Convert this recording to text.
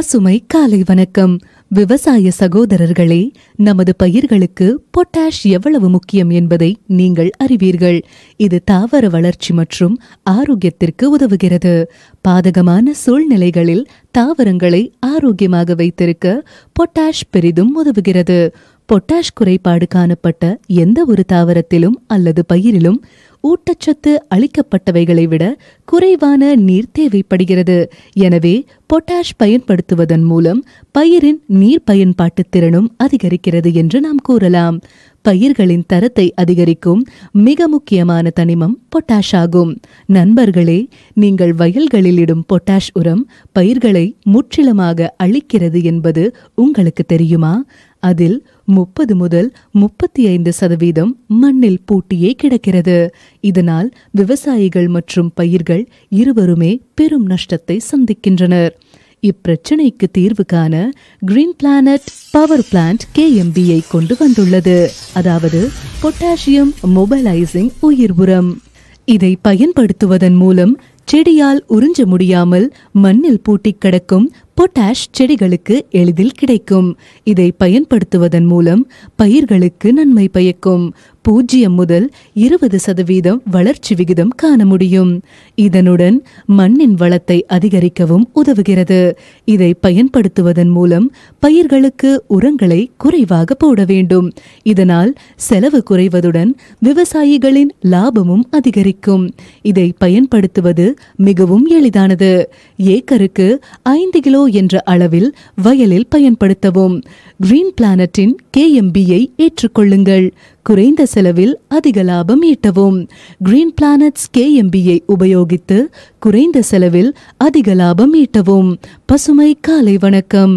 பசுமை காலை வணக்கம். விவசாய சகோதரர்களே, நமது பயிர்களுக்கு பொட்டாஷ் எவ்வளவு முக்கியம் என்பதை நீங்கள் அறிவீர்கள். இது தாவர வளர்ச்சி மற்றும் ஆரோக்கியத்திற்கு உதவுகிறது. பாதகமான சூழ்நிலைகளில் தாவரங்களை ஆரோக்கியமாக வைத்திருக்க பொட்டாஷ் பெரிதும் உதவுகிறது. பொட்டாஷ் குறைபாடு காணப்பட்ட எந்த ஒரு தாவரத்திலும் அல்லது பயிரிலும் ஊட்டச்சத்து அளிக்கப்பட்டவைகளை விட குறைவான நீர் தேவைப்படுகிறது. எனவே பொட்டாஷ் பயன்படுத்துவதன் மூலம் பயிரின் நீர் பயன்பாட்டு திறனும் அதிகரிக்கிறது என்று நாம் கூறலாம். பயிர்களின் தரத்தை அதிகரிக்கும் மிக முக்கியமான தனிமம் பொட்டாஷ் ஆகும். நண்பர்களே, நீங்கள் வயல்களில் இடும் பொட்டாஷ் உரம் பயிர்களை முற்றிலுமாக அழிக்கிறது என்பது உங்களுக்கு தெரியுமா? அதில் 30 முதல் 35% மண்ணில் பூட்டியே கிடக்கிறது. இதனால் விவசாயிகள் மற்றும் பயிர்கள் இருவருமே பெரும் நஷ்டத்தை சந்திக்கின்றனர். இப்பிரச்சனைக்கு தீர்வு காண கிரீன் பிளானட் பவர் பிளான்ட் KMBயை கொண்டு வந்துள்ளது. அதாவது பொட்டாசியம் மொபைலைசிங் உயிர் உரம். இதை பயன்படுத்துவதன் மூலம் செடியால் உறிஞ்ச முடியாமல் மண்ணில் பூட்டி கிடக்கும் பொட்டாஷ் செடிகளுக்கு எளிதில் கிடைக்கும். இதை பயன்படுத்துவதன் மூலம் பயிர்களுக்கு நன்மை பயக்கும். 0 முதல் 20% வளர்ச்சி விகிதம் காண முடியும். இதனுடன் மண்ணின் வளத்தை அதிகரிக்கவும் உதவுகிறது. இதை பயன்படுத்துவதன் மூலம் பயிர்களுக்கு உரங்களை குறைவாக போட வேண்டும். இதனால் செலவு குறைவதுடன் விவசாயிகளின் லாபமும் அதிகரிக்கும். இதை பயன்படுத்துவது மிகவும் எளிதானது. ஏக்கருக்கு 5 கிலோ என்ற அளவில் வயலில் பயன்படுத்தவும். கிரீன் பிளானட்டின் KMBயை ஏற்றுக்கொள்ளுங்கள். குறைந்த செலவில் அதிக லாபம் ஈட்டவும். கிரீன் பிளானட்ஸ் KMBயை உபயோகித்து குறைந்த செலவில் அதிக லாபம் ஈட்டவும். பசுமை காலை வணக்கம்.